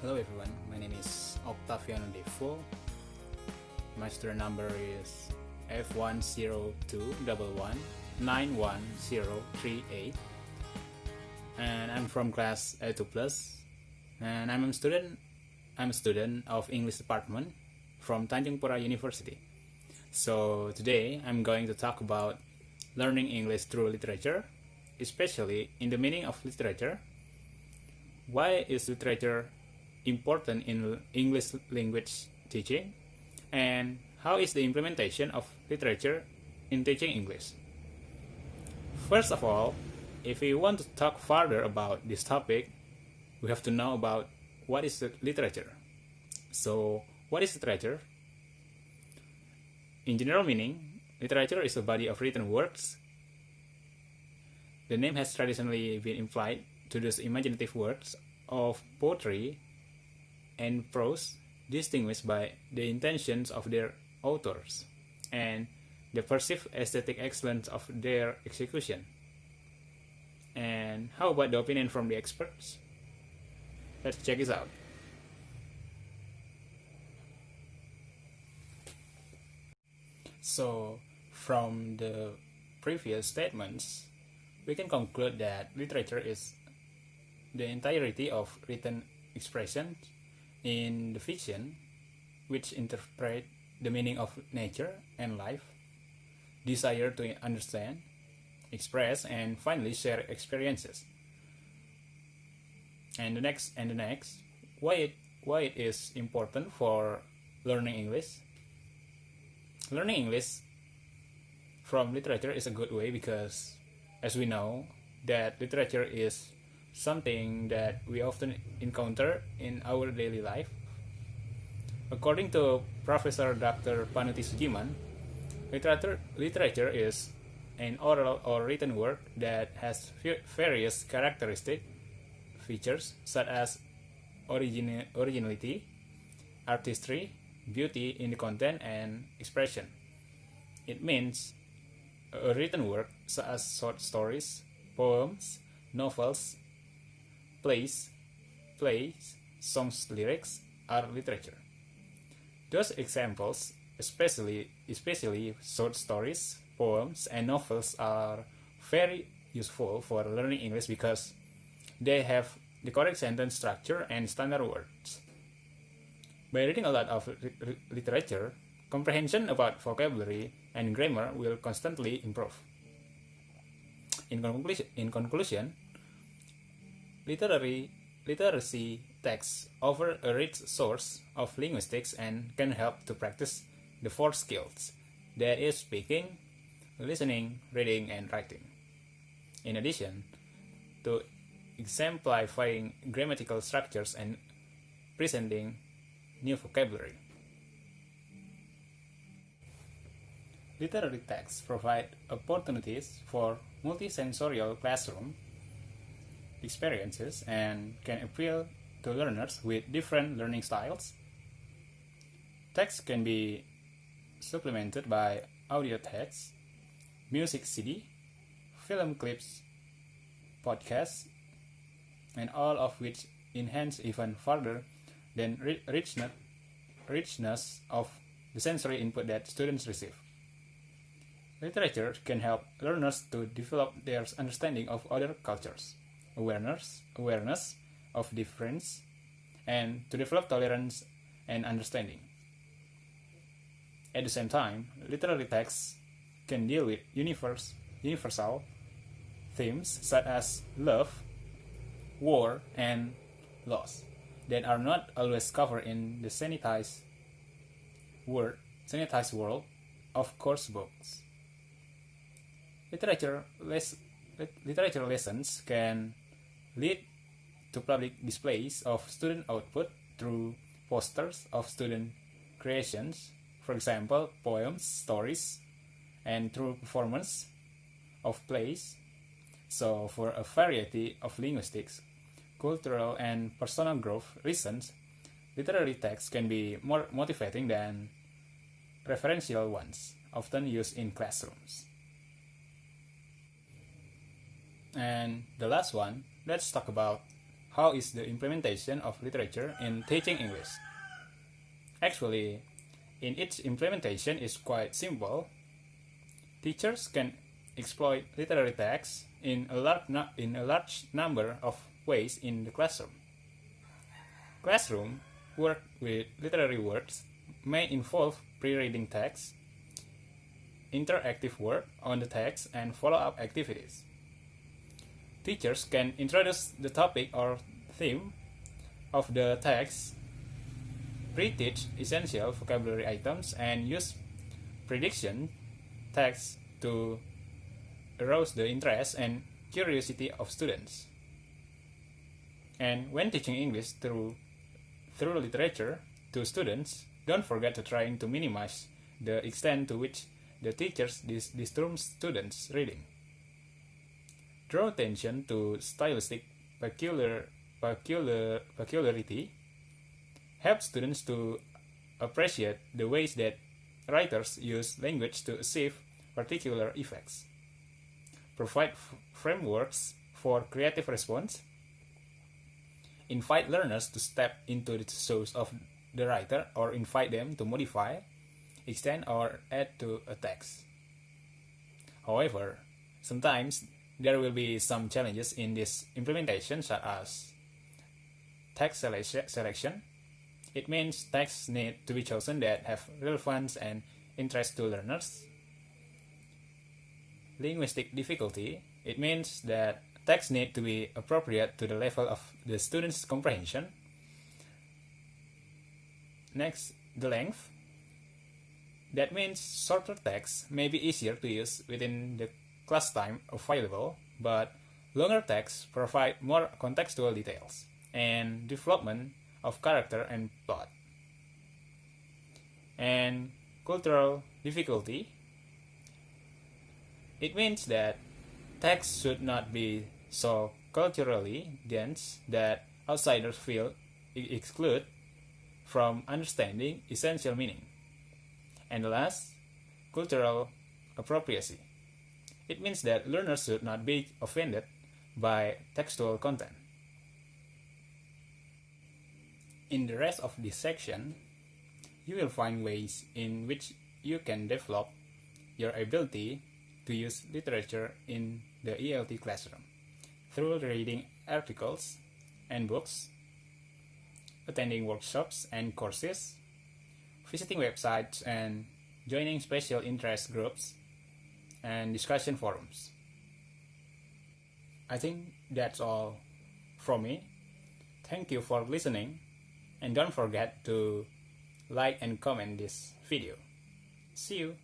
Hello everyone, my name is Oktaviano Devo. My student number is F10211911038, and I'm from class A2 plus, and I'm a student of English department from Tanjungpura University. So today I'm going to talk about learning English through literature, especially in the meaning of literature. Why is literature important in English language teaching, and how is the implementation of literature in teaching English? First of all, if we want to talk further about this topic, we have to know about what is literature. So, what is literature? In general meaning, literature is a body of written works. The name has traditionally been implied to those imaginative works of poetry and prose distinguished by the intentions of their authors and the perceived aesthetic excellence of their execution. And how about the opinion from the experts? Let's check this out. So, from the previous statements, we can conclude that literature is the entirety of written expression in the fiction, which interpret the meaning of nature and life, desire to understand, express, and finally share experiences. And the next, why it is important for learning English. Learning English from literature is a good way because, as we know, that literature is something that we often encounter in our daily life. According to Professor Dr. Panuti Sujiman, literature is an oral or written work that has various characteristic features such as originality, artistry, beauty in the content, and expression. It means a written work such as short stories, poems, novels, plays, songs, lyrics are literature. Those examples, especially short stories, poems, and novels, are very useful for learning English because they have the correct sentence structure and standard words. By reading a lot of literature, comprehension about vocabulary and grammar will constantly improve. In conclusion, literacy texts offer a rich source of linguistics and can help to practice the four skills, that is speaking, listening, reading, and writing. In addition to exemplifying grammatical structures and presenting new vocabulary. Literary texts provide opportunities for multisensorial classroom experiences and can appeal to learners with different learning styles. Text can be supplemented by audio text, music CD, film clips, podcasts, and all of which enhance even further than richness of the sensory input that students receive. Literature can help learners to develop their understanding of other cultures, awareness of difference, and to develop tolerance and understanding. At the same time, literary texts can deal with universal themes such as love, war, and loss that are not always covered in the sanitized world of course books. Literature lessons can lead to public displays of student output through posters of student creations, for example, poems, stories, and through performance of plays. So, for a variety of linguistics, cultural, and personal growth reasons, literary texts can be more motivating than referential ones, often used in classrooms. And the last one, let's talk about how is the implementation of literature in teaching English? Actually, in its implementation is quite simple. Teachers can exploit literary texts in a large number of ways in the classroom. Classroom work with literary works may involve pre-reading text, interactive work on the text, and follow-up activities. Teachers can introduce the topic or theme of the text, pre-teach essential vocabulary items, and use prediction text to arouse the interest and curiosity of students. And when teaching English through literature to students, don't forget to trying to minimize the extent to which the teachers disturb students' reading. Draw attention to stylistic peculiarity. Help students to appreciate the ways that writers use language to achieve particular effects. Provide frameworks for creative response. Invite learners to step into the shoes of the writer or invite them to modify, extend, or add to a text. However, sometimes there will be some challenges in this implementation, such as text selection. It means texts need to be chosen that have relevance and interest to learners. Linguistic difficulty. It means that texts need to be appropriate to the level of the student's comprehension. Next, the length. That means shorter text may be easier to use within the class time available, but longer texts provide more contextual details and development of character and plot. And cultural difficulty. It means that text should not be so culturally dense that outsiders feel excluded from understanding essential meaning. And last, cultural appropriacy. It means that learners should not be offended by textual content. In the rest of this section, you will find ways in which you can develop your ability to use literature in the ELT classroom through reading articles and books, attending workshops and courses, visiting websites, and joining special interest groups and discussion forums. I think that's all from me. Thank you for listening, and don't forget to like and comment this video. See you!